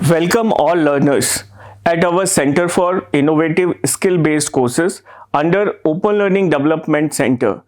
Welcome all learners at our Center for Innovative Skill-Based Courses under Open Learning Development Center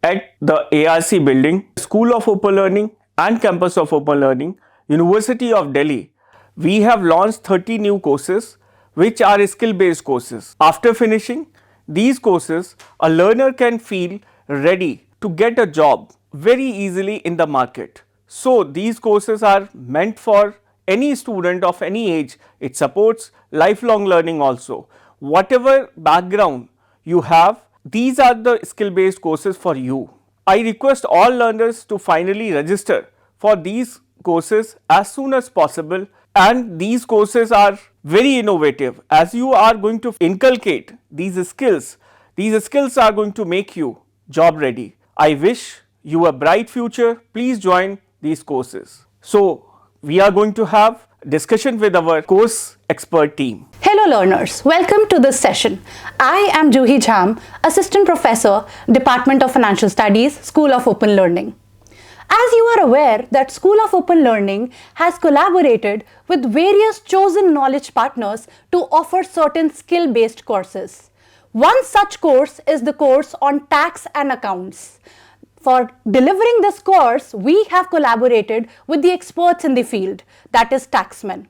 at the ARC building, School of Open Learning and Campus of Open Learning, University of Delhi. We have launched 30 new courses which are skill-based courses. After finishing these courses, a learner can feel ready to get a job very easily in the market. So these courses are meant for any student of any age. It supports lifelong learning also. Whatever background you have, these are the skill based courses for you. I request all learners to finally register for these courses as soon as possible, and these courses are very innovative as you are going to inculcate these skills. These skills are going to make you job ready. I wish you a bright future. Please join these courses. So we are going to have discussion with our course expert team. Hello learners, welcome to this session. I am Juhi Jham, Assistant Professor, Department of Financial Studies, School of Open Learning. As you are aware that School of Open Learning has collaborated with various chosen knowledge partners to offer certain skill-based courses. One such course is the course on tax and accounts. For delivering this course, we have collaborated with the experts in the field, that is taxmen.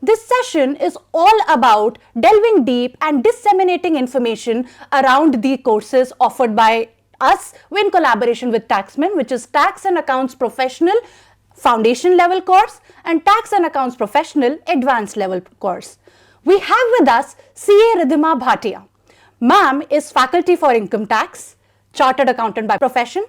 This session is all about delving deep and disseminating information around the courses offered by us in collaboration with taxmen, which is Tax and Accounts Professional Foundation Level course and Tax and Accounts Professional Advanced Level course. We have with us CA Ridhima Bhatia. Ma'am is Faculty for Income Tax, Chartered Accountant by profession,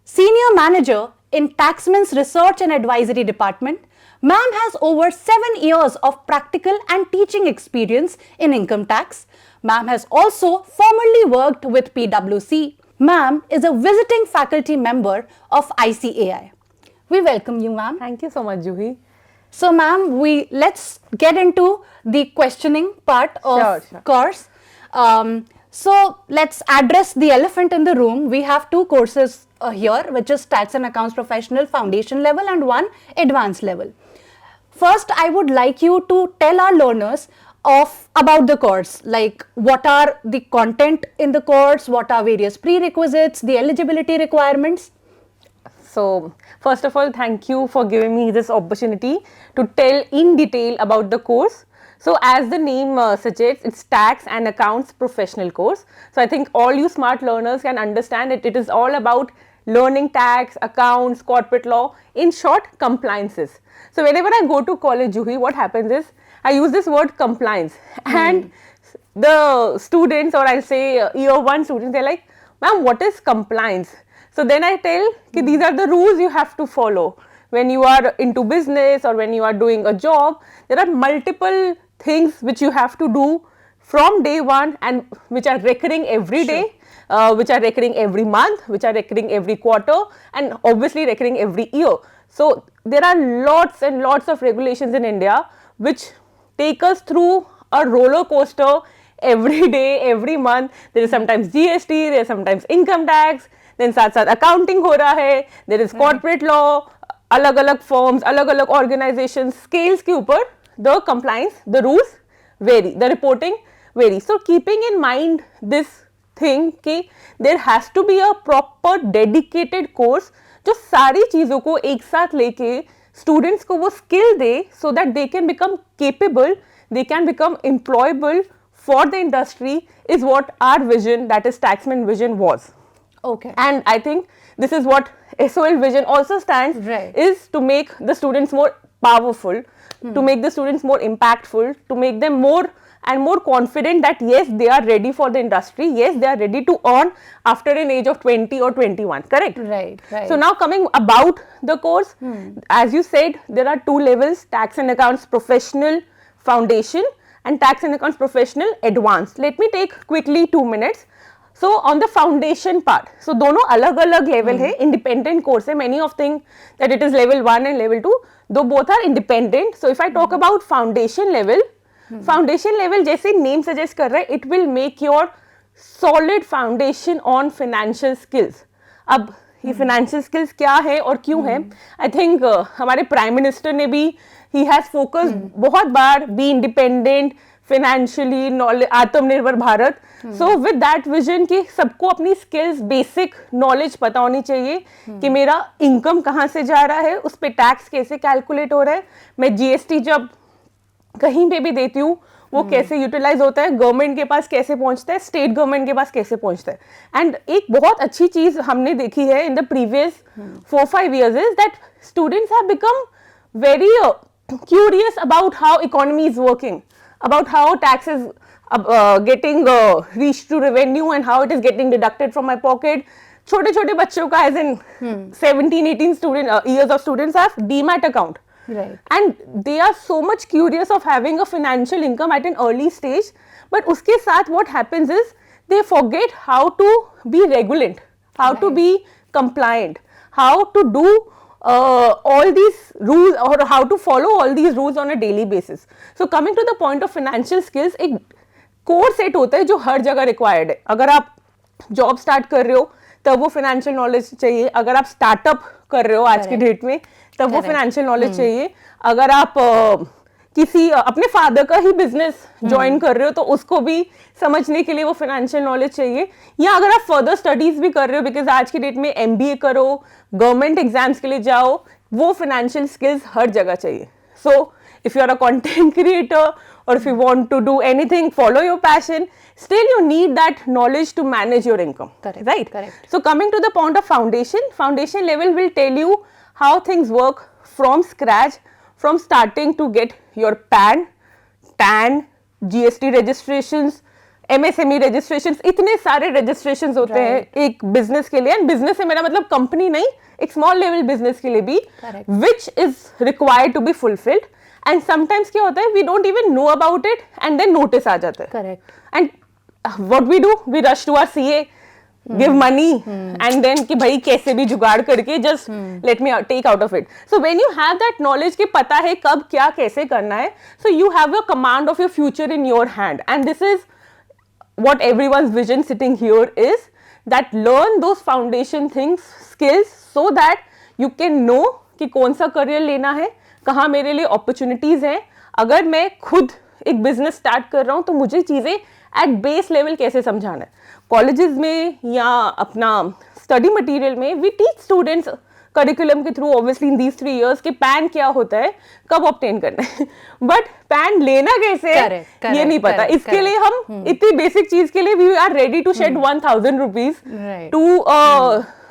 Senior Manager in Taxman's Research and Advisory Department. Ma'am has over 7 years of practical and teaching experience in income tax. Ma'am has also formerly worked with PwC. Ma'am is a visiting faculty member of ICAI. We welcome you, ma'am. Thank you so much, Juhi. So, ma'am, let's get into the questioning part of course. So let's address the elephant in the room. We have two courses here, which is Tax and Accounts Professional Foundation Level and one Advanced Level. First, I would like you to tell our learners about the course, like what are the content in the course, what are various prerequisites, the eligibility requirements. So, first of all, thank you for giving me this opportunity to tell in detail about the course. So, as the name suggests, it's Tax and Accounts Professional course. So, I think all you smart learners can understand it is all about learning tax, accounts, corporate law, in short, compliances. So, whenever I go to college, Juhi, what happens is, I use this word compliance and the students, or I'll say year 1 students, they're like, ma'am, what is compliance? So, then I tell, these are the rules you have to follow. When you are into business or when you are doing a job, there are multiple things which you have to do from day one and which are recurring every day, which are recurring every month, which are recurring every quarter, and obviously recurring every year. So there are lots and lots of regulations in India which take us through a roller coaster every day, every month. There is sometimes GST, there is sometimes income tax, then साथ-साथ accounting हो रहा है, there is corporate law, अलग-अलग firms, अलग-अलग organizations, scales के ऊपर the compliance, the rules vary, the reporting varies. So keeping in mind this thing कि there has to be a proper dedicated course जो सारी चीज़ों को एक साथ लेके students को वो skill they so that they can become capable, they can become employable for the industry is what our vision, that is Taxman vision, was. Okay. And I think this is what SOL vision also stands, is to make the students more powerful, to make the students more impactful, to make them more and more confident that yes, they are ready for the industry, yes, they are ready to earn after an age of 20 or 21, correct? Right. So now coming about the course, as you said, there are 2 levels, Tax and Accounts Professional Foundation and Tax and Accounts Professional Advanced. Let me take quickly 2 minutes. So on the foundation part, so दोनों अलग-अलग level है, independent course है. Many of think that it is level 1 and level 2, though both are independent. So if I talk about foundation level जैसे name suggest कर रहा है, it will make your solid foundation on financial skills. अब ये financial skills क्या है और क्यों है? I think हमारे Prime Minister ने भी ही हैज फोकस बहुत बार बी इंडिपेंडेंट फाइनेंशियली, नॉलेज, आत्मनिर्भर Bharat. So with that vision कि सबको अपनी स्किल्स, बेसिक नॉलेज पता होनी चाहिए कि मेरा इनकम कहाँ से जा रहा है, उस पर टैक्स कैसे कैलकुलेट हो रहा है, मैं जीएसटी जब कहीं पे भी देती हूँ वो कैसे यूटिलाइज होता है, गवर्नमेंट के पास कैसे पहुंचता है, स्टेट गवर्नमेंट के पास कैसे पहुंचता है. एंड एक बहुत अच्छी चीज हमने देखी है in the previous 4-5 years is that students have become very curious about how economy is working, about how tax is getting reached to revenue and how it is getting deducted from my pocket. छोटे छोटे बच्चों का as in 17-18 student years of students have DMAT account. Right. And they are so much curious of having a financial income at an early stage. But उसके साथ what happens is they forget how to be regulant, how to be compliant, how to do all these rules or how to follow all these rules on a daily basis. So coming to the point of financial skills, एक core set होता है जो हर जगह required है. अगर आप job start कर रहे हो तब वो फाइनेंशियल नॉलेज चाहिए, अगर आप स्टार्टअप कर रहे हो आज की डेट में तब वो फाइनेंशियल नॉलेज चाहिए, अगर आप किसी अपने फादर का ही बिजनेस ज्वाइन कर रहे हो तो उसको भी समझने के लिए वो फाइनेंशियल नॉलेज चाहिए, या अगर आप फर्दर स्टडीज भी कर रहे हो बिकॉज आज की डेट में एमबीए करो, गवर्नमेंट एग्जाम्स के लिए जाओ, वो फाइनेंशियल स्किल्स हर जगह चाहिए. सो if you are a content creator or if you want to do anything, follow your passion, still you need that knowledge to manage your income. Correct, Right? correct. So coming to the point of foundation level will tell you how things work from scratch, from starting to get your PAN, TAN, GST registrations, MSME registrations, इतने सारे registrations होते हैं एक business के लिए. And business से मेरा मतलब company नहीं, एक small level business के लिए भी, Correct. which is required to be fulfilled. And sometimes क्या होता है, we don't even know about it and then notice आ जाता है. Correct. And what we do, we rush to our CA, give money and then कि भाई कैसे भी जुगाड़ करके just let me take out of it. So when you have that knowledge कि पता है कब क्या कैसे करना है, so you have a command of your future in your hand. And this is what everyone's vision sitting here is, that learn those foundation things, skills, so that you can know कि कौन सा career लेना है, कहाँ मेरे लिए opportunities हैं. अगर मैं खुद एक बिजनेस स्टार्ट कर रहा हूँ तो मुझे चीज़ें एट बेस लेवल कैसे समझाना है. कॉलेजेस में या अपना स्टडी मटेरियल में वी टीच स्टूडेंट्स करिकुलम के through obviously in these 3 years कि पैन क्या होता है, कब ऑब्टेन करना है, बट पैन लेना कैसे है ये नहीं पता. इसके लिए हम इतनी बेसिक चीज के लिए we are ready to shed 1000 rupees to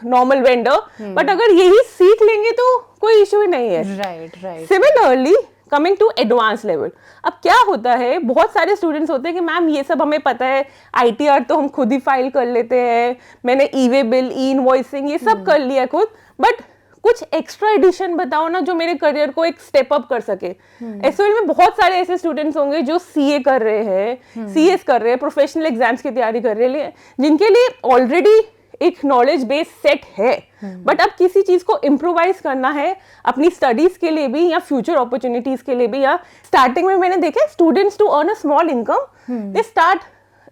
normal vendor, but अगर यही सीख लेंगे तो कोई इशू ही नहीं है. Right. Similarly coming to advance level, अब क्या होता है, बहुत सारे स्टूडेंट्स होते हैं कि मैम ये सब हमें पता है, आईटीआर तो हम खुद ही फाइल कर लेते हैं, मैंने ई वे बिल, ई इनवॉइसिंग ये सब कर लिया खुद, बट कुछ एक्स्ट्रा एडिशन बताओ ना जो मेरे करियर को एक स्टेप अप कर सके. एसओएल में बहुत सारे ऐसे स्टूडेंट्स होंगे जो सीए कर रहे हैं, सीएस कर रहे हैं, प्रोफेशनल एग्जाम्स की तैयारी कर रहे हैं, जिनके लिए ऑलरेडी एक नॉलेज बेस सेट है, बट अब किसी चीज को इम्प्रोवाइज करना है अपनी स्टडीज के लिए भी या फ्यूचर अपॉर्चुनिटीज के लिए भी. या स्टार्टिंग में मैंने देखा students to earn a small income, they start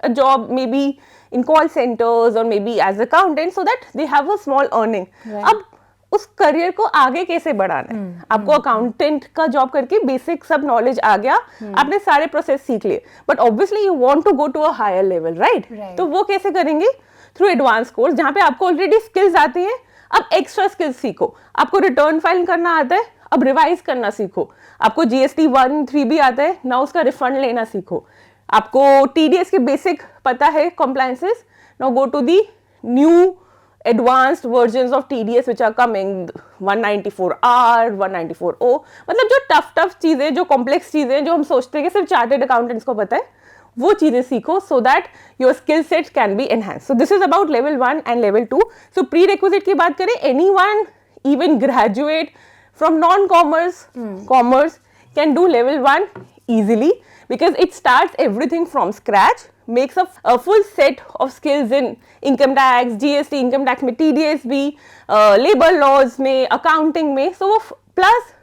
a job maybe in call centres और maybe as accountant so that they have a small earning. अब उस करियर को आगे कैसे बढ़ाना है, आपको अकाउंटेंट का जॉब करके बेसिक सब नॉलेज आ गया, आपने सारे प्रोसेस सीख लिए, but obviously you want to go to a higher level, right? तो वो कैसे करेंगे? थ्रू एडवांस कोर्स, जहाँ पे आपको ऑलरेडी स्किल्स आती हैं, अब एक्स्ट्रा स्किल्स सीखो. आपको रिटर्न फाइल करना आता है, अब रिवाइज करना सीखो. आपको जीएसटी 1-3 भी आता है ना, उसका रिफंड लेना सीखो. आपको टीडीएस के बेसिक पता है, compliances, now go to the new advanced versions of TDS which are coming, 194R, 194O, मतलब जो टफ चीजें, जो कॉम्प्लेक्स चीजें जो हम सोचते हैं कि सिर्फ चार्टर्ड अकाउंटेंट्स को पता है, वो चीजें सीखो so that your skill set can be enhanced. So this is about level 1 and level 2. So prerequisite की बात करें, anyone even graduate from non-commerce, commerce can do level 1 easily because it starts everything from scratch, makes a full set of skills in income tax, GST, income tax में TDS भी, labor laws में, accounting में. So plus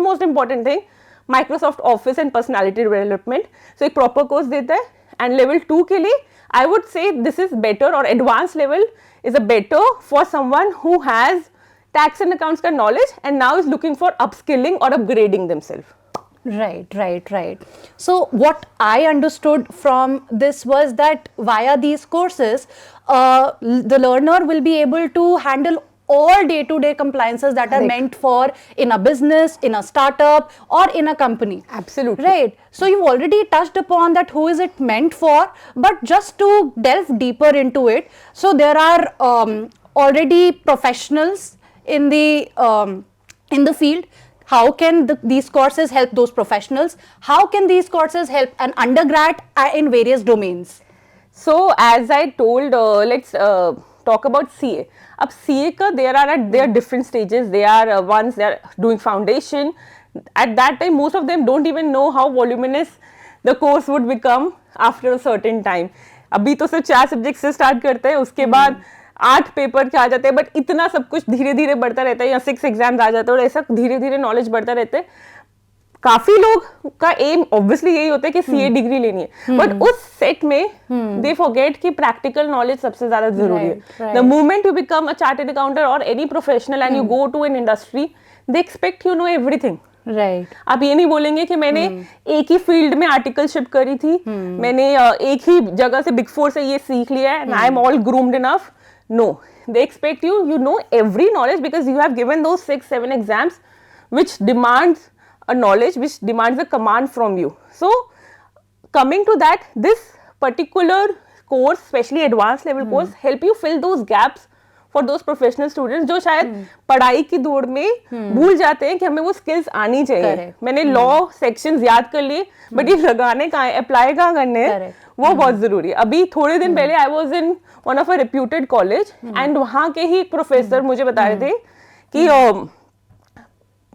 most important thing, Microsoft Office and personality development. So एक proper course देता है. And level 2 के लिए I would say this is better, or advanced level is a better for someone who has tax and accounts का knowledge and now is looking for upskilling or upgrading themselves. Right. So what I understood from this was that via these courses, the learner will be able to handle all day-to-day compliances that are meant for in a business, in a startup, or in a company. Absolutely. Right. So you've already touched upon that who is it meant for, but just to delve deeper into it, so there are already professionals in the field. How can these courses help those professionals? How can these courses help an undergrad in various domains? So as I told, let's talk about CA. अब CA का there are different stages. They are ones they are doing foundation. At that time, most of them don't even know how voluminous the course would become after a certain time. अभी तो सिर्फ 4 subject से start करते हैं, उसके बाद 8 paper के आ जाते हैं, बट इतना सब कुछ धीरे धीरे बढ़ता रहता है, या 6 एग्जाम्स आ जाते हैं और ऐसा धीरे धीरे नॉलेज बढ़ता रहता है. काफी लोग का एम ऑब्वियसली यही होता है कि सीए डिग्री लेनी है, बट उस सेट में दे फॉरगेट कि प्रैक्टिकल नॉलेज सबसे ज्यादा जरूरी है. The moment you become a chartered accountant और any professional and you go to an industry, they expect you know everything. Right. आप ये नहीं बोलेंगे कि मैंने एक ही फील्ड में आर्टिकलशिप करी थी, मैंने एक ही जगह से बिग 4 से ये सीख लिया है and I am all groomed enough. No, they expect you know every knowledge because you have given those 6-7 exams which demands a knowledge, which demands a command from you. So coming to that, this particular course, especially advanced level course, help you fill those gaps for those professional students जो शायद पढ़ाई की दौड़ में भूल जाते हैं कि हमें वो skills आनी चाहिए. मैंने law sections याद कर लिए, but ये लगाने कहाँ है, apply कहाँ करने हैं, वो बहुत जरूरी है. अभी थोड़े दिन पहले I was in one of a reputed college and वहाँ के ही प्रोफेसर मुझे बता रहे थे कि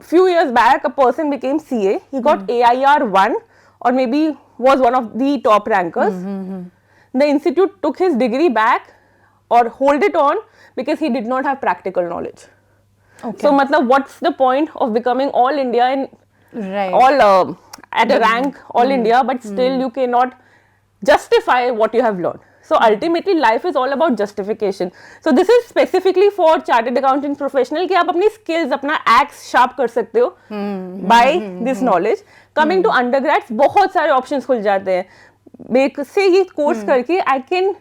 few years back a person became CA, he got AIR 1 or maybe was one of the top rankers. The institute took his degree back or hold it on because he did not have practical knowledge. Okay. So matlab what's the point of becoming all India and all at a rank all India, but still you cannot justify what you have learned. So ultimately life is all about justification. So this is specifically for chartered accountant professional कि आप अपनी skills, अपना axe sharp कर सकते हो by this knowledge. Coming to undergrads, बहुत सारे options खुल जाते हैं. मेरे से ये course करके I can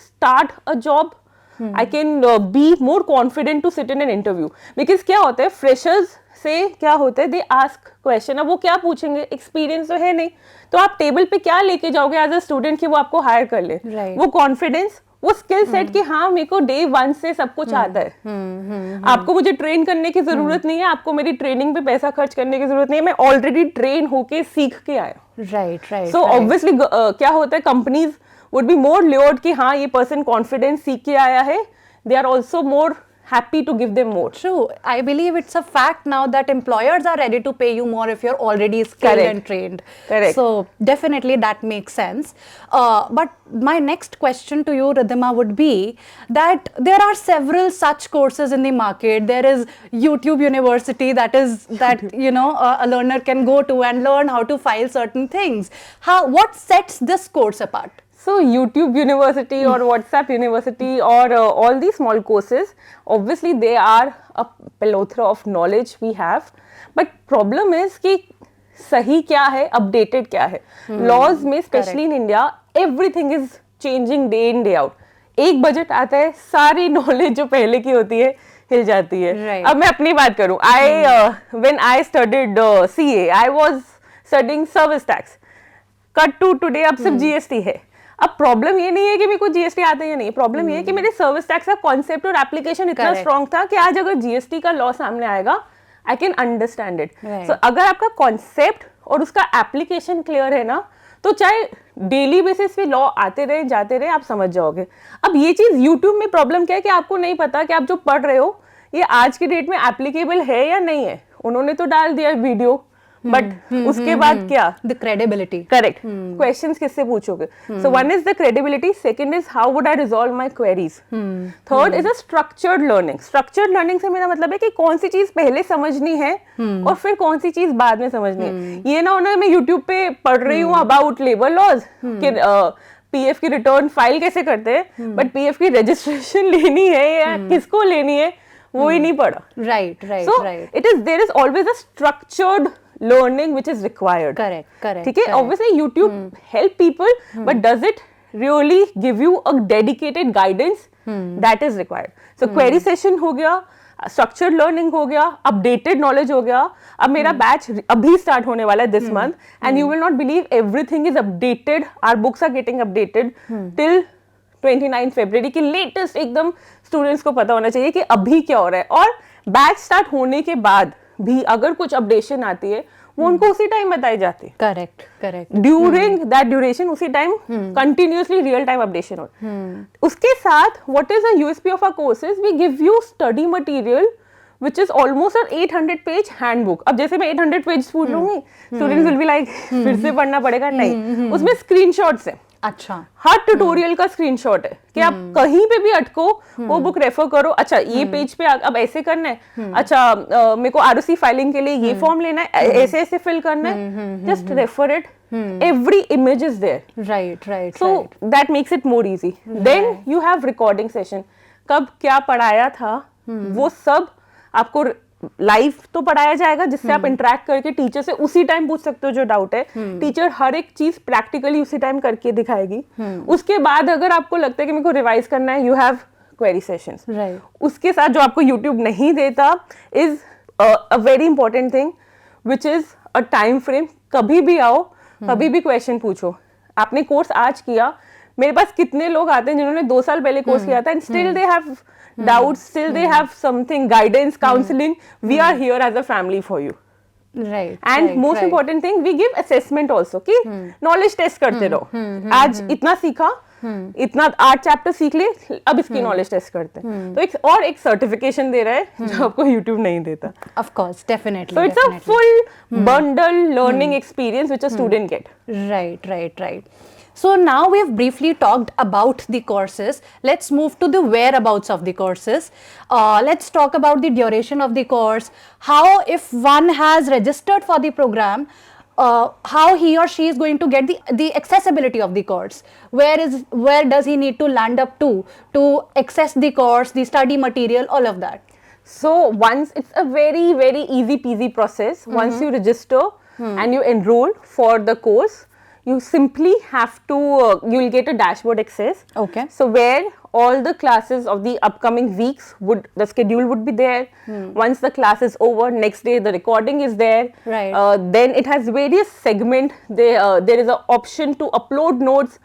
start a job, I can be more confident to sit in an interview. Because क्या होता है, freshers से क्या होता है, दे आस्क क्वेश्चन. अब वो क्या पूछेंगे, एक्सपीरियंस तो है नहीं, तो आप टेबल पे क्या लेके जाओगे एज अ स्टूडेंट कि वो आपको हायर कर ले. वो कॉन्फिडेंस, वो स्किल सेट कि हाँ मेरे को डे 1 से सब कुछ आता है. आपको मुझे ट्रेन करने की जरूरत नहीं है, आपको मेरी ट्रेनिंग पे पैसा खर्च करने की जरूरत नहीं है, मैं ऑलरेडी ट्रेन होके सीख के आया. राइट. सो ऑब्वियसली क्या होता है, companies would be more lured कि हाँ ये पर्सन कॉन्फिडेंस सीख के आया है. They are also more happy to give them more. True. I believe it's a fact now that employers are ready to pay you more if you're already skilled and trained. Correct. So definitely that makes sense. But my next question to you, Ridhima, would be that there are several such courses in the market. There is YouTube University that you know a learner can go to and learn how to file certain things. What sets this course apart? So YouTube University or WhatsApp University or all these small courses, obviously they are a plethora of knowledge we have, but problem is कि सही क्या है, updated क्या है. Laws में especially in India, everything is changing day in day out. एक budget आता है, सारी knowledge जो पहले की होती है हिल जाती है. अब मैं अपनी बात करूँ, when I studied CA, I was studying service tax. Cut to today अब सिर्फ GST है. अब प्रॉब्लम ये नहीं है कि मेरे को जीएसटी आता है या नहीं, प्रॉब्लम ये है कि मेरे सर्विस टैक्स का कॉन्सेप्ट और एप्लीकेशन इतना स्ट्रॉन्ग था कि आज अगर जीएसटी का लॉ सामने आएगा आई कैन अंडरस्टैंड इट. सो अगर आपका कॉन्सेप्ट और उसका एप्लीकेशन क्लियर है ना, तो चाहे डेली बेसिस पे लॉ आते रहे जाते रहे आप समझ जाओगे. अब ये चीज यूट्यूब में प्रॉब्लम क्या है कि आपको नहीं पता कि आप जो पढ़ रहे हो ये आज की डेट में एप्लीकेबल है या नहीं है. उन्होंने तो डाल दिया वीडियो, बट उसके बाद क्या, द क्रेडिबिलिटी. करेक्ट. क्वेश्चंस किससे पूछोगे? So one is the credibility, second is how would I resolve my queries, third is a structured learning. Structured learning से मेरा मतलब है कि कौन सी चीज पहले समझनी है और फिर कौन सी चीज बाद में समझनी है. ये ना होना मैं यूट्यूब पे पढ़ रही हूँ अबाउट लेबर लॉज कि पीएफ की रिटर्न फाइल कैसे करते हैं, बट पीएफ की रजिस्ट्रेशन लेनी है या किसको लेनी है वो ही नहीं पढ़ा. Right, right, So right. there is always a structured learning which is required. Correct, correct. ठीक है. correct. Obviously YouTube help people, but does it really give you a dedicated guidance? That is required. So query session हो गया, structured learning हो गया, updated knowledge हो गया. अब मेरा बैच अभी स्टार्ट होने वाला है this month, and you will not believe everything is updated. Our books are getting updated till 29 फरवरी की लेटेस्ट. एकदम स्टूडेंट्स को पता होना चाहिए कि अभी क्या हो रहा है. और बैच स्टार्ट होने के बाद भी अगर कुछ अपडेशन आती है वो उनको उसी टाइम बताई जाती है. Correct, correct. During that duration उसी time continuously real time updation हो. उसके साथ what is the USP of our courses, we give you study material which is almost an 800 page handbook. अब जैसे मैं 800 पेज पूछ लूंगी, स्टूडेंट्स विल बी लाइक फिर से पढ़ना पड़ेगा. नहीं, उसमें स्क्रीनशॉट्स है. अच्छा. हर ट्यूटोरियल का स्क्रीनशॉट है कि आप कहीं पे भी अटको वो बुक रेफर करो. अच्छा ये पेज पे अब ऐसे करना है. अच्छा मेरे को आरओसी फाइलिंग के लिए ये फॉर्म लेना है, ऐसे ऐसे फिल करना है. Just refer it. Every image is there. Right, right. So right. that makes it more easy. Then you have recording session. कब क्या पढ़ाया था वो सब आपको लाइव तो पढ़ाया जाएगा, जिससे आप इंटरेक्ट करके टीचर से उसी टाइम पूछ सकते हो जो डाउट है. टीचर हर एक चीज प्रैक्टिकली उसी टाइम करके दिखाएगी. उसके बाद अगर आपको लगता है कि मेरे को रिवाइज करना है, you have query sessions. Right. उसके साथ जो आपको यूट्यूब नहीं देता is a very important thing which is a time frame. कभी भी आओ, कभी भी क्वेश्चन पूछो. आपने कोर्स आज किया, मेरे पास कितने लोग आते हैं जिन्होंने 2 साल पहले कोर्स किया था and still they have doubts, still they have something, guidance, counseling. We are here as a family for you. Right. And right, most right. important thing, we give assessment also कि knowledge test करते रहो. आज इतना सीखा, इतना 8 chapter सीख ले, अब इसकी नॉलेज टेस्ट करते हैं. तो एक सर्टिफिकेशन दे रहा है जो आपको YouTube नहीं देता. Of course, definitely. So it's a full bundle learning experience which a student get. Right, right, right. So now we've briefly talked about the courses. Let's move to the whereabouts of the courses. Let's talk about the duration of the course. How, if one has registered for the program, how he or she is going to get the accessibility of the course. Where does he need to land up to access the course, the study material, all of that. So once it's a very very easy peasy process. Once you register and you enroll for the course, you simply have to you will get a dashboard access. Okay. So where all the classes of the upcoming weeks the schedule would be there. Once the class is over, next day the recording is there. Right. Then it has various segment. There is an option to upload notes.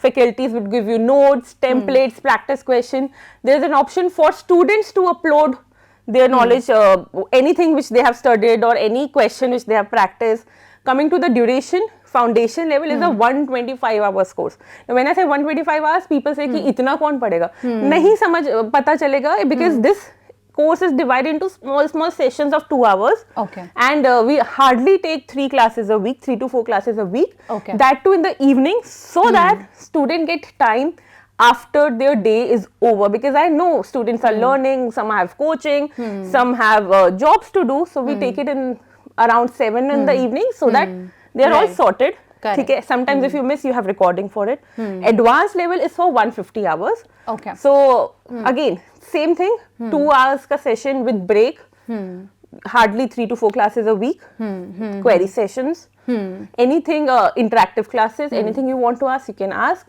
Faculties would give you notes, templates, practice question. There is an option for students to upload their knowledge, anything which they have studied or any question which they have practiced. Coming to the duration, foundation level is a 125 hours course. Now when I say 125 hours, people say कि इतना कौन पढ़ेगा? नहीं समझ पता चलेगा because this course is divided into small sessions of 2 hours. Okay. And we hardly take 3 classes a week, 3 to 4 classes a week. Okay. That too in the evening, so that student get time after their day is over, because I know students are learning, some have coaching, some have jobs to do, so we take it in around 7 in the evening, so that they are all Right. sorted. Correct. ठीक है. Sometimes if you miss, you have recording for it. Advanced level is for 150 hours. Okay. So again, same thing, 2 hours ka session with break. Hardly 3 to 4 classes a week. Query sessions. Anything interactive classes, anything you want to ask, you can ask.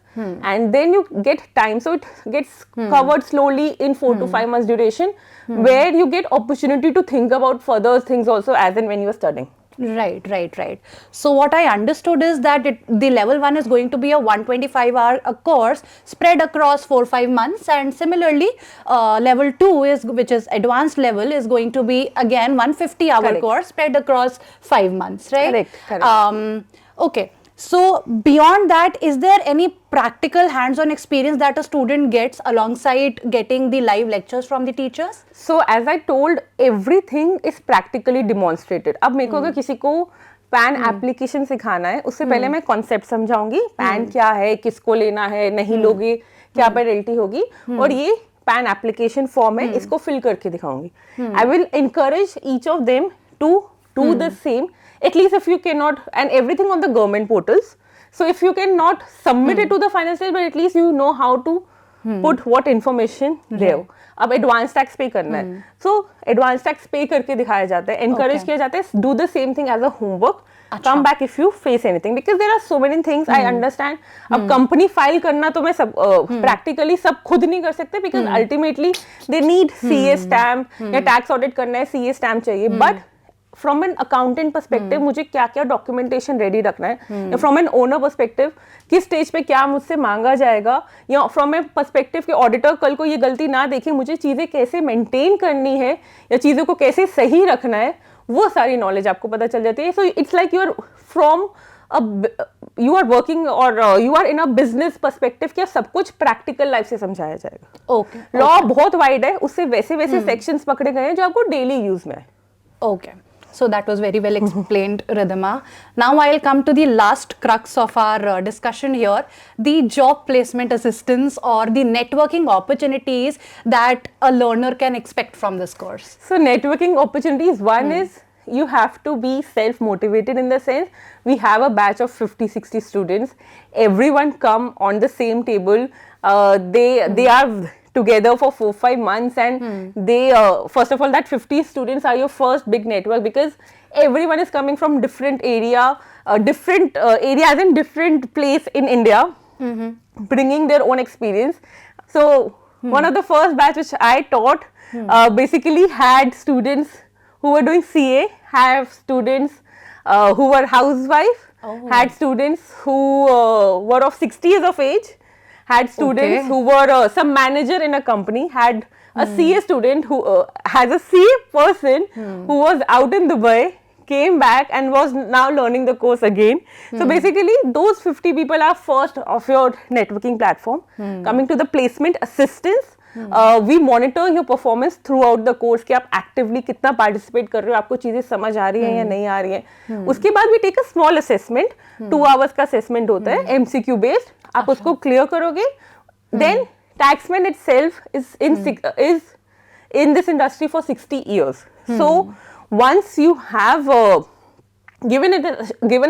And then you get time. So it gets covered slowly in 4 to 5 months duration, where you get opportunity to think about further things also as and when you are studying. Right, right, right. So what I understood is that the level 1 is going to be a 125-hour course spread across 4-5 months, and similarly level 2 which is advanced level is going to be again 150-hour Correct. course spread across 5 months, right? Correct. Okay. So beyond that, is there any practical hands-on experience that a student gets alongside getting the live lectures from the teachers? So as I told, everything is practically demonstrated. अब मेरे को अगर किसी को pan application सिखाना है, उससे पहले मैं कॉन्सेप्ट समझाऊंगी. पैन क्या है, किसको लेना है, नहीं लोगे क्या पेनल्टी होगी, और ये पैन एप्लीकेशन फॉर्म है, इसको फिल करके दिखाऊंगी. I will encourage each of them to do the same, at least if you cannot, and everything on the government portals. So if you cannot submit it to the final stage, but at least you know how to put what information there. अब advance tax पे करना है, so advance tax पे करके दिखाया जाता है, encourage किया जाता है, do the same thing as a homework, come back if you face anything, because there are so many things I understand. अब कंपनी फाइल करना तो मैं सब प्रैक्टिकली सब खुद नहीं कर सकते, because ultimately they need CA stamp, या टैक्स ऑडिट करना है सीए स्टैम्प चाहिए, but from an accountant perspective मुझे क्या क्या डॉक्यूमेंटेशन रेडी रखना है, या फ्रॉम एन ओनर पर्सपेक्टिव किस स्टेज पे क्या मुझसे मांगा जाएगा, या फ्रॉम ए पर्सपेक्टिव कि ऑडिटर कल को ये गलती ना देखे, मुझे चीज़ें कैसे मेंटेन करनी है या चीज़ों को कैसे सही रखना है, वो सारी नॉलेज आपको पता चल जाती है. So it's like you are from you are working और you are in a business perspective, क्या सब कुछ प्रैक्टिकल लाइफ से समझाया जाएगा. ओके, लॉ बहुत वाइड है, उससे वैसे वैसे सेक्शंस पकड़े गए हैं जो आपको डेली यूज में है. Okay, so that was very well explained, Ridhima. Now I'll come to the last crux of our discussion here, the job placement assistance or the networking opportunities that a learner can expect from this course. So networking opportunities, one is you have to be self-motivated, in the sense we have a batch of 50-60 students, everyone come on the same table, they are together for 4-5 months, and they first of all, that 50 students are your first big network, because everyone is coming from different area, different areas in different place in India, bringing their own experience. So one of the first batch which I taught basically had students who were doing CA, have students who were housewife, had students who were of 60 years of age, had students who were some manager in a company, had a CA student who has a CA person who was out in Dubai, came back and was now learning the course again. So basically those 50 people are first of your networking platform. Coming to the placement assistance, we monitor your performance throughout the course, कि आप actively कितना participate कर रहे हो, आपको चीजें समझ आ रही हैं या नहीं आ रही हैं. उसके बाद we take a small assessment, 2 hours का assessment होता है, MCQ based, आप उसको clear करोगे. Then taxman itself is in this industry for 60 years. So once you have given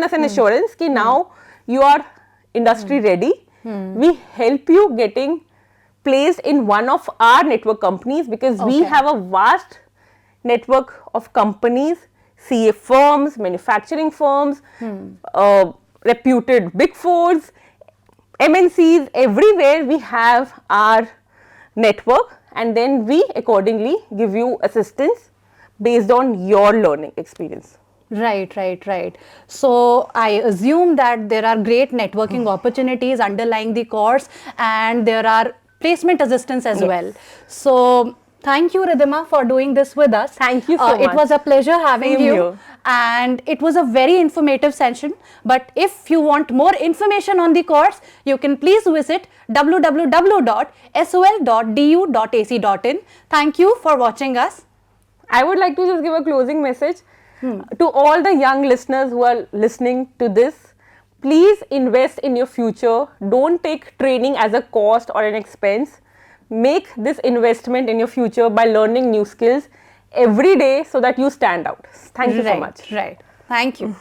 us an assurance कि now you are industry ready, we help you getting placed in one of our network companies, because we have a vast network of companies, CA firms, manufacturing firms, reputed big fours, MNCs, everywhere we have our network, and then we accordingly give you assistance based on your learning experience. Right. So I assume that there are great networking opportunities underlying the course, and there are placement assistance as well. So thank you, Ridhima, for doing this with us. Thank you so much. It was a pleasure having Same you. here. And it was a very informative session. But if you want more information on the course, you can please visit www.sol.du.ac.in. Thank you for watching us. I would like to just give a closing message to all the young listeners who are listening to this. Please invest in your future. Don't take training as a cost or an expense. Make this investment in your future by learning new skills every day so that you stand out. Thank you so much. Right. Thank you.